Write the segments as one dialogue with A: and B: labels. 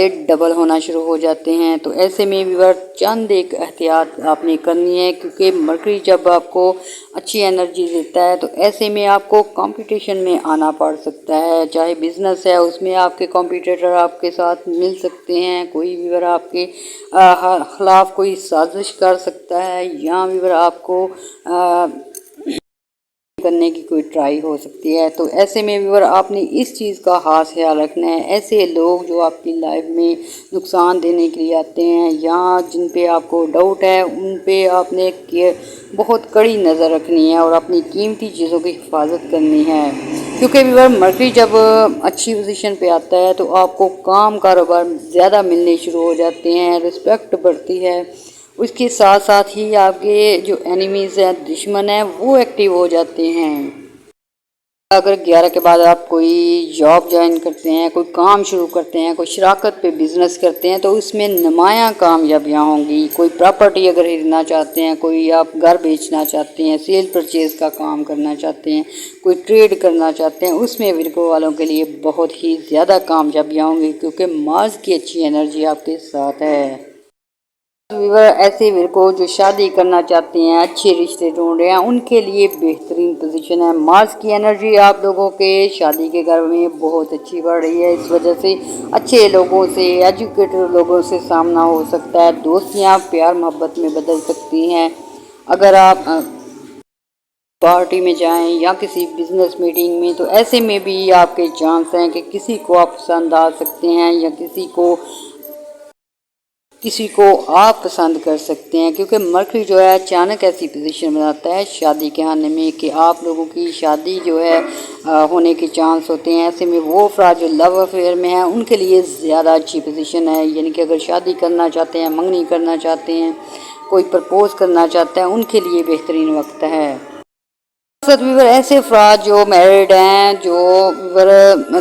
A: Double ہونا شروع ہو جاتے ہیں۔ تو ایسے میں ویور چند ایک احتیاط آپ نے کرنی ہے، کیونکہ مرکری جب آپ کو اچھی انرجی دیتا ہے تو ایسے میں آپ کو کمپٹیشن میں آنا پڑ سکتا ہے۔ چاہے بزنس ہے، اس میں آپ کے کمپیٹیٹر آپ کے ساتھ مل سکتے ہیں، کوئی ویور آپ کے خلاف کوئی سازش کر سکتا ہے، یا ویور آپ کو کرنے کی کوئی ٹرائی ہو سکتی ہے۔ تو ایسے میں ویور آپ نے اس چیز کا خاص خیال رکھنا ہے۔ ایسے لوگ جو آپ کی لائف میں نقصان دینے کے لیے آتے ہیں یا جن پہ آپ کو ڈاؤٹ ہے، ان پہ آپ نے بہت کڑی نظر رکھنی ہے اور اپنی قیمتی چیزوں کی حفاظت کرنی ہے، کیونکہ ویور مرکری جب اچھی پوزیشن پہ آتا ہے تو آپ کو کام کاروبار زیادہ ملنے شروع ہو جاتے ہیں، رسپیکٹ بڑھتی ہے۔ اس کے ساتھ ساتھ ہی آپ کے جو اینیمیز ہیں، دشمن ہیں، وہ ایکٹیو ہو جاتے ہیں۔ اگر 11 کے بعد آپ کوئی جاب جوائن کرتے ہیں، کوئی کام شروع کرتے ہیں، کوئی شراکت پہ بزنس کرتے ہیں، تو اس میں نمایاں کامیابیاں ہوں گی۔ کوئی پراپرٹی اگر خریدنا چاہتے ہیں، کوئی آپ گھر بیچنا چاہتے ہیں، سیل پرچیز کا کام کرنا چاہتے ہیں، کوئی ٹریڈ کرنا چاہتے ہیں، اس میں ورگو والوں کے لیے بہت ہی زیادہ کامیابیاں ہوں گی، کیونکہ مارس کی اچھی انرجی آپ کے ساتھ ہے۔ ویور ایسے ورگو جو شادی کرنا چاہتے ہیں، اچھے رشتے ڈھونڈ رہے ہیں، ان کے لیے بہترین پوزیشن ہے۔ مارس کی انرجی آپ لوگوں کے شادی کے گھر میں بہت اچھی بڑھ رہی ہے، اس وجہ سے اچھے لوگوں سے، ایجوکیٹڈ لوگوں سے سامنا ہو سکتا ہے، دوستیاں پیار محبت میں بدل سکتی ہیں۔ اگر آپ پارٹی میں جائیں یا کسی بزنس میٹنگ میں، تو ایسے میں بھی آپ کے چانس ہیں کہ کسی کو آپ پسند آ سکتے ہیں یا کسی کو آپ پسند کر سکتے ہیں، کیونکہ مرکری جو ہے اچانک ایسی پوزیشن بناتا ہے شادی کے آنے میں کہ آپ لوگوں کی شادی جو ہے ہونے کے چانس ہوتے ہیں۔ ایسے میں وہ افراد جو لو افیئر میں ہیں، ان کے لیے زیادہ اچھی پوزیشن ہے، یعنی کہ اگر شادی کرنا چاہتے ہیں، منگنی کرنا چاہتے ہیں، کوئی پرپوز کرنا چاہتا ہے، ان کے لیے بہترین وقت ہے۔ ویور ایسے افراد جو میرڈ ہیں، جو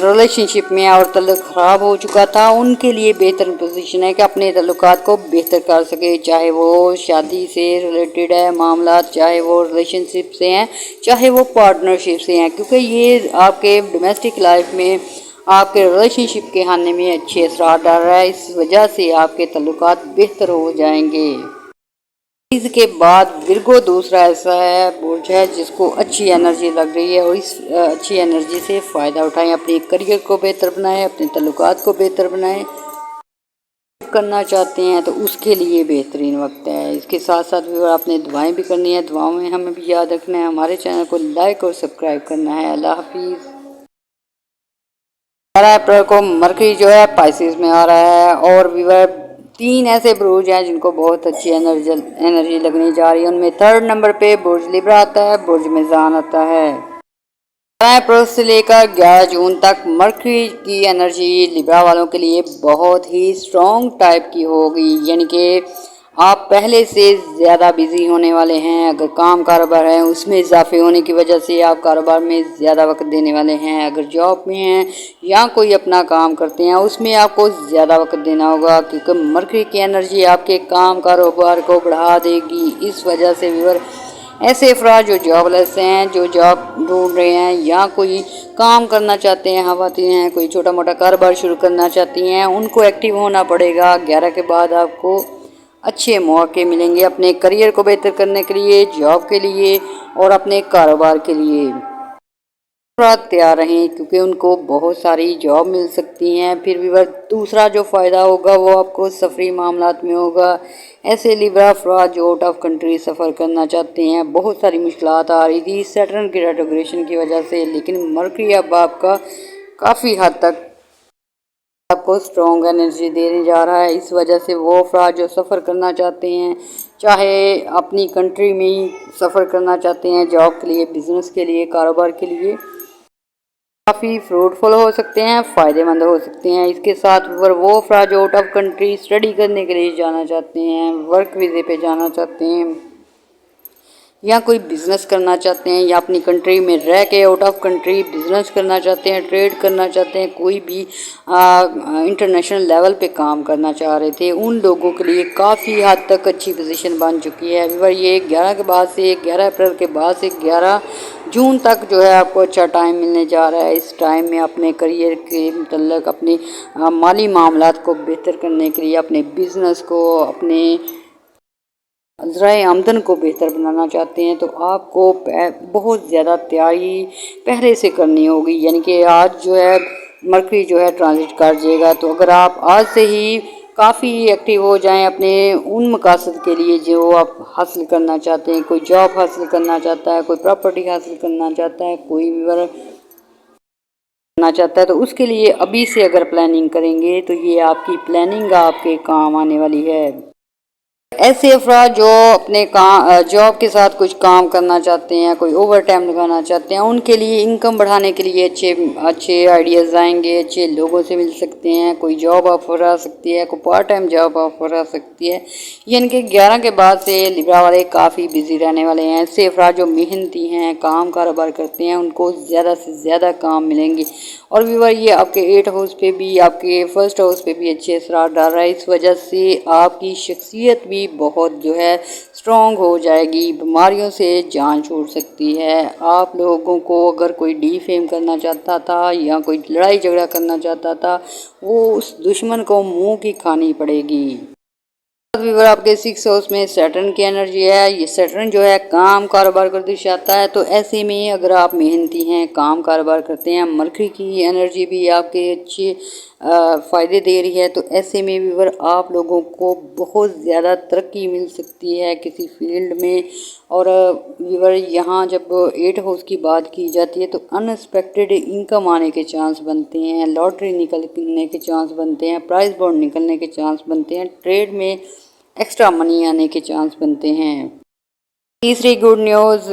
A: ریلیشن شپ میں اور تعلق خراب ہو چکا تھا، ان کے لیے بہتر پوزیشن ہے کہ اپنے تعلقات کو بہتر کر سکے، چاہے وہ شادی سے ریلیٹڈ ہے معاملات، چاہے وہ ریلیشن شپ سے ہیں، چاہے وہ پارٹنرشپ سے ہیں، کیونکہ یہ آپ کے ڈومیسٹک لائف میں آپ کے ریلیشن شپ کے آنے میں اچھے اثرات ڈال رہا ہے۔ اس وجہ سے آپ کے تعلقات بہتر ہو جائیں گے۔ اس کے بعد ورگو دوسرا ایسا ہے برج ہے جس کو اچھی انرجی لگ رہی ہے، اور اس اچھی انرجی سے فائدہ اٹھائیں، اپنے کریئر کو بہتر بنائیں، اپنے تعلقات کو بہتر بنائیں۔ کرنا چاہتے ہیں تو اس کے لیے بہترین وقت ہے۔ اس کے ساتھ ساتھ بھی آپ نے دعائیں بھی کرنی ہے، دعاؤں میں ہمیں بھی یاد رکھنا ہے، ہمارے چینل کو لائک اور سبسکرائب کرنا ہے۔ اللہ حافظ۔ 12 اپریل کو مرکری جو ہے پائسیز میں آ رہا ہے، اور ویور 3 ایسے برج ہیں جن کو بہت اچھی انرجی لگنے جا رہی ہے۔ ان میں 3rd نمبر پہ برج لیبرا آتا ہے، برج میزان آتا ہے۔ 12 اپریل سے لے کر 11 جون تک مرکری کی انرجی لیبرا والوں کے لیے بہت ہی اسٹرانگ ٹائپ کی ہوگی، یعنی کہ آپ پہلے سے زیادہ بزی ہونے والے ہیں۔ اگر کام کاروبار ہے، اس میں اضافے ہونے کی وجہ سے آپ کاروبار میں زیادہ وقت دینے والے ہیں۔ اگر جاب میں ہیں یا کوئی اپنا کام کرتے ہیں، اس میں آپ کو زیادہ وقت دینا ہوگا، کیونکہ مرکری کی انرجی آپ کے کام کاروبار کو بڑھا دے گی۔ اس وجہ سے ویور ایسے افراد جو جاب لیس ہیں، جو جاب ڈھونڈ رہے ہیں یا کوئی کام کرنا چاہتے ہیں، خواتین ہیں کوئی چھوٹا موٹا کاروبار شروع کرنا چاہتی ہیں، ان کو ایکٹیو ہونا پڑے گا۔ 11 کے بعد آپ کو اچھے مواقع ملیں گے اپنے کریئر کو بہتر کرنے کے لیے، جاب کے لیے اور اپنے کاروبار کے لیے۔ افراد تیار رہیں، کیونکہ ان کو بہت ساری جاب مل سکتی ہیں۔ پھر بھی دوسرا جو فائدہ ہوگا وہ آپ کو سفری معاملات میں ہوگا۔ ایسے لیبرا افراد جو آؤٹ آف کنٹری سفر کرنا چاہتے ہیں، بہت ساری مشکلات آ رہی تھی سیٹرن کی ریٹروگریشن کی وجہ سے، لیکن مرکری اب آپ کا کافی حد تک آپ کو اسٹرانگ انرجی دینے جا رہا ہے۔ اس وجہ سے وہ افراد جو سفر کرنا چاہتے ہیں، چاہے اپنی کنٹری میں ہی سفر کرنا چاہتے ہیں، جاب کے لیے، بزنس کے لیے، کاروبار کے لیے، کافی فروٹفل ہو سکتے ہیں، فائدے مند ہو سکتے ہیں۔ اس کے ساتھ وہ افراد جو آؤٹ آف کنٹری اسٹڈی کرنے کے لیے جانا چاہتے ہیں، ورک ویزے پہ جانا چاہتے ہیں، یا کوئی بزنس کرنا چاہتے ہیں، یا اپنی کنٹری میں رہ کے آؤٹ آف کنٹری بزنس کرنا چاہتے ہیں، ٹریڈ کرنا چاہتے ہیں، کوئی بھی انٹرنیشنل لیول پہ کام کرنا چاہ رہے تھے، ان لوگوں کے لیے کافی حد تک اچھی پوزیشن بن چکی ہے۔ یہ 11 کے بعد سے 11 اپریل کے بعد سے 11 جون تک جو ہے آپ کو اچھا ٹائم ملنے جا رہا ہے۔ اس ٹائم میں اپنے کریئر کے متعلق، اپنے مالی معاملات کو بہتر کرنے کے لیے، اپنے بزنس کو، اپنے ذرائع آمدن کو بہتر بنانا چاہتے ہیں تو آپ کو بہت زیادہ تیاری پہلے سے کرنی ہوگی۔ یعنی کہ آج جو ہے مرکری جو ہے ٹرانزٹ کر جائے گا، تو اگر آپ آج سے ہی کافی ایکٹیو ہو جائیں اپنے ان مقاصد کے لیے جو آپ حاصل کرنا چاہتے ہیں، کوئی جاب حاصل کرنا چاہتا ہے، کوئی پراپرٹی حاصل کرنا چاہتا ہے، کوئی بھی کرنا چاہتا ہے، تو اس کے لیے ابھی سے اگر پلاننگ کریں گے تو یہ آپ کی پلاننگ آپ کے کام آنے والی ہے۔ ایسے افراد جو اپنے جاب کے ساتھ کچھ کام کرنا چاہتے ہیں، کوئی اوور ٹائم لگانا چاہتے ہیں، ان کے لیے انکم بڑھانے کے لیے اچھے آئیڈیاز آئیں گے، اچھے لوگوں سے مل سکتے ہیں، کوئی جاب آفر آ سکتی ہے، کوئی پارٹ ٹائم جاب آفر آ سکتی ہے۔ یعنی کہ 11 کے بعد سے لبرا والے کافی بزی رہنے والے ہیں۔ ایسے افراد جو محنتی ہیں، کام کاروبار کرتے ہیں، ان کو زیادہ سے زیادہ کام ملیں گے۔ اور ویور یہ آپ کے 8 ہاؤس پہ بھی، آپ کے فرسٹ ہاؤس پہ بھی اچھے اثرات ڈال رہا ہے۔ اس وجہ سے آپ کی شخصیت بھی بہت جو ہے سٹرونگ ہو جائے گی، بیماریوں سے جان چھوڑ سکتی ہے۔ آپ لوگوں کو اگر کوئی ڈی فیم کرنا چاہتا تھا یا کوئی لڑائی جھگڑا کرنا چاہتا تھا، وہ اس دشمن کو منہ کی کھانی پڑے گی۔ ویور آپ کے 6 ہاؤس میں سیٹرن کی انرجی ہے۔ یہ سیٹرن جو ہے کام کاروبار کو درشاتا ہے، تو ایسے میں اگر آپ محنتی ہیں، کام کاروبار کرتے ہیں، مرکری کی انرجی بھی آپ کے اچھے فائدے دے رہی ہے، تو ایسے میں ویور آپ لوگوں کو بہت زیادہ ترقی مل سکتی ہے کسی فیلڈ میں۔ اور ویور یہاں جب 8 ہاؤس کی بات کی جاتی ہے تو ان ایکسپیکٹڈ انکم آنے کے چانس بنتے ہیں، لاٹری نکلنے کے چانس بنتے ہیں، پرائز بانڈ نکلنے کے چانس بنتے ہیں، ٹریڈ میں ایکسٹرا منی آنے کے چانس بنتے ہیں۔ تیسری گڈ نیوز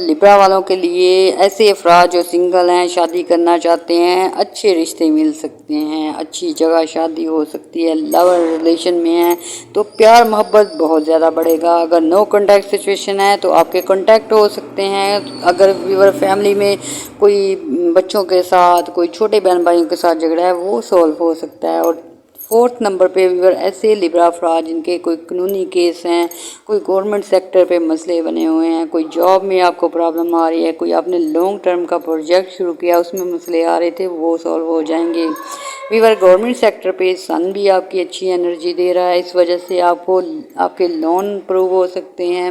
A: لبرا والوں کے لیے، ایسے افراد جو سنگل ہیں، شادی کرنا چاہتے ہیں، اچھے رشتے مل سکتے ہیں، اچھی جگہ شادی ہو سکتی ہے، لور ریلیشن میں ہیں تو پیار محبت بہت زیادہ بڑھے گا۔ اگر نو کنٹیکٹ سچویشن ہے تو آپ کے کنٹیکٹ ہو سکتے ہیں۔ اگر ویور فیملی میں کوئی بچوں کے ساتھ، کوئی چھوٹے بہن بھائیوں کے ساتھ جھگڑا ہے، وہ سولو ہو سکتا ہے۔ اور 4 نمبر پہ ویور ایسے لبرا افراد جن کے کوئی قانونی کیس ہیں، کوئی گورنمنٹ سیکٹر پہ مسئلے بنے ہوئے ہیں، کوئی جاب میں آپ کو پرابلم آ رہی ہے، کوئی آپ نے لانگ ٹرم کا پروجیکٹ شروع کیا اس میں مسئلے آ رہے تھے، وہ سولو ہو جائیں گے۔ ویور گورنمنٹ سیکٹر پہ سن بھی آپ کی اچھی انرجی دے رہا ہے، اس وجہ سے آپ کو آپ کے لون اپروو ہو سکتے ہیں،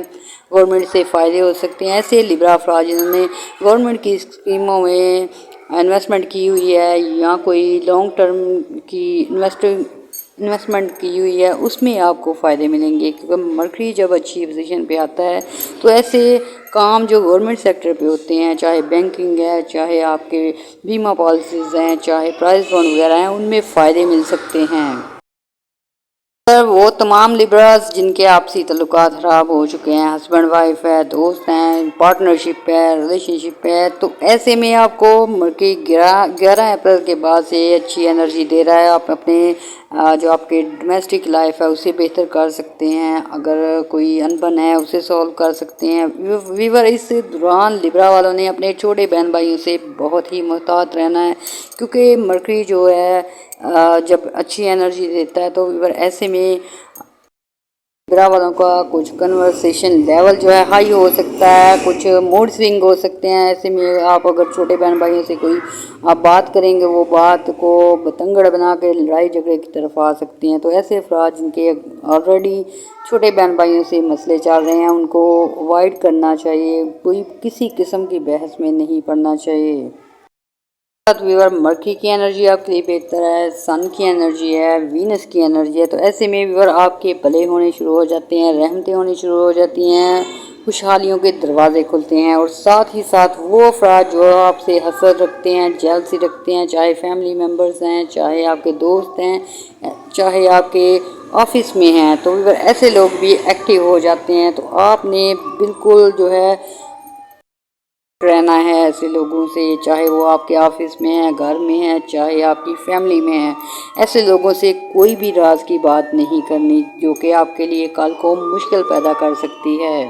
A: گورنمنٹ سے فائدے ہو سکتے ہیں۔ ایسے لبرا افراد جنہوں نے گورنمنٹ کی اسکیموں میں انویسٹمنٹ کی ہوئی ہے یا کوئی لانگ ٹرم کی انویسٹمنٹ کی ہوئی ہے، اس میں آپ کو فائدے ملیں گے، کیونکہ مرکری جب اچھی پوزیشن پہ آتا ہے تو ایسے کام جو گورنمنٹ سیکٹر پہ ہوتے ہیں، چاہے بینکنگ ہے، چاہے آپ کے بیمہ پالیسیز ہیں، چاہے پرائز بانڈ وغیرہ ہیں، ان میں فائدے مل سکتے ہیں۔ وہ تمام لبراز جن کے آپسی تعلقات خراب ہو چکے ہیں، ہسبینڈ وائف ہے، دوست ہیں، پارٹنرشپ ہے، ریلیشن شپ ہے، تو ایسے میں آپ کو مرکری 11 اپریل کے بعد سے اچھی انرجی دے رہا ہے۔ آپ اپنے جو آپ کے ڈومیسٹک لائف ہے اسے بہتر کر سکتے ہیں، اگر کوئی انبن ہے اسے سولو کر سکتے ہیں۔ ویور اس دوران لبرا والوں نے اپنے چھوٹے بہن بھائیوں سے بہت ہی محتاط رہنا ہے، کیونکہ مرکری جو ہے جب اچھی انرجی دیتا ہے تو ویور ایسے میں لبرا والوں کا کچھ کنورسیشن لیول جو ہے ہائی ہو سکتا ہے، کچھ موڈ سوئنگ ہو سکتے ہیں۔ ایسے میں آپ اگر چھوٹے بہن بھائیوں سے کوئی آپ بات کریں گے، وہ بات کو بتنگڑ بنا کے لڑائی جھگڑے کی طرف آ سکتی ہیں۔ تو ایسے افراد جن کے آلریڈی چھوٹے بہن بھائیوں سے مسئلے چل رہے ہیں، ان کو اوائڈ کرنا چاہیے، کوئی کسی قسم کی بحث میں نہیں پڑنا چاہیے۔ ویور مرکری کی انرجی آپ کے لیے بہتر ہے، سن کی انرجی ہے، وینس کی انرجی ہے، تو ایسے میں ویور آپ کے بھلے ہونے شروع ہو جاتے ہیں، رحمتیں ہونی شروع ہو جاتی ہیں، خوشحالیوں کے دروازے کھلتے ہیں۔ اور ساتھ ہی ساتھ وہ افراد جو آپ سے حسد رکھتے ہیں، جیلسی رکھتے ہیں، چاہے فیملی ممبرز ہیں، چاہے آپ کے دوست ہیں، چاہے آپ کے آفس میں ہیں، تو ویور ایسے لوگ بھی ایکٹیو ہو جاتے ہیں۔ تو آپ نے بالکل جو ہے رہنا ہے ایسے لوگوں سے، چاہے وہ آپ کے آفس میں ہیں، گھر میں ہیں، چاہے آپ کی فیملی میں ہیں، ایسے لوگوں سے کوئی بھی راز کی بات نہیں کرنی جو کہ آپ کے لیے کل کو مشکل پیدا کر سکتی ہے۔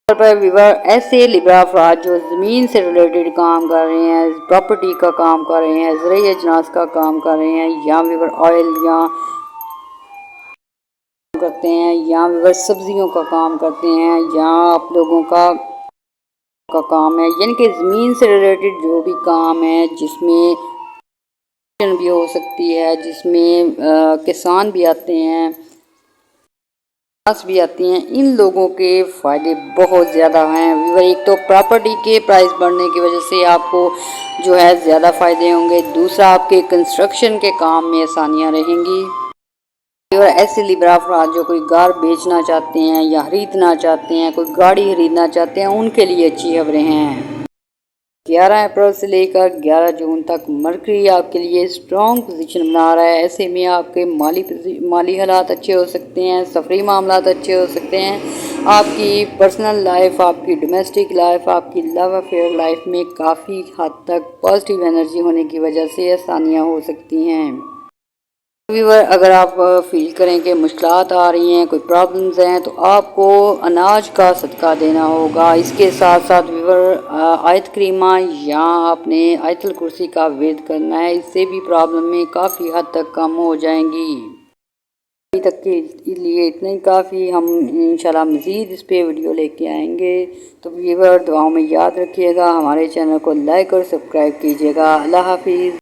A: ویور ایسے لبرا افراد جو زمین سے ریلیٹڈ کام کر رہے ہیں، پراپرٹی کا کام کر رہے ہیں، زرعی اجناس کا کام کر رہے ہیں، یا ویور آئل یا کرتے ہیں، یا ویور سبزیوں کا کام کرتے ہیں، یا آپ لوگوں کا کا کام ہے، یعنی کہ زمین سے ریلیٹڈ جو بھی کام ہے جس میں بھی ہو سکتی ہے، جس میں کسان بھی آتے ہیں، بھی آتی ہیں، ان لوگوں کے فائدے بہت زیادہ ہیں۔ ایک تو پراپرٹی کے پرائس بڑھنے کی وجہ سے آپ کو جو ہے زیادہ فائدے ہوں گے، دوسرا آپ کے کنسٹرکشن کے کام میں آسانیاں رہیں گی، اور ایسے لیبر افراد جو کوئی گار بیچنا چاہتے ہیں یا خریدنا چاہتے ہیں، کوئی گاڑی خریدنا چاہتے ہیں، ان کے لیے اچھی خبریں ہیں۔ 11 اپریل سے لے کر 11 جون تک مرکری آپ کے لیے اسٹرانگ پوزیشن بنا رہا ہے، ایسے میں آپ کے مالی حالات اچھے ہو سکتے ہیں، سفری معاملات اچھے ہو سکتے ہیں، آپ کی پرسنل لائف، آپ کی ڈومیسٹک لائف، آپ کی لو افیئر لائف میں کافی حد تک پازیٹیو انرجی ہونے کی وجہ سے آسانیاں ہو سکتی ہیں۔ ویور اگر آپ فیل کریں کہ مشکلات آ رہی ہیں، کوئی پرابلمز ہیں، تو آپ کو اناج کا صدقہ دینا ہوگا۔ اس کے ساتھ ساتھ ویور آیت کریمہ یا اپنے آیت الکرسی کا ورد کرنا ہے، اس سے بھی پرابلم میں کافی حد تک کم ہو جائیں گی۔ ابھی تک کے لیے اتنا ہی کافی، ہم انشاءاللہ مزید اس پہ ویڈیو لے کے آئیں گے، تو ویور دعاؤں میں یاد رکھیے گا، ہمارے چینل کو لائک اور سبسکرائب کیجیے گا۔ اللہ حافظ۔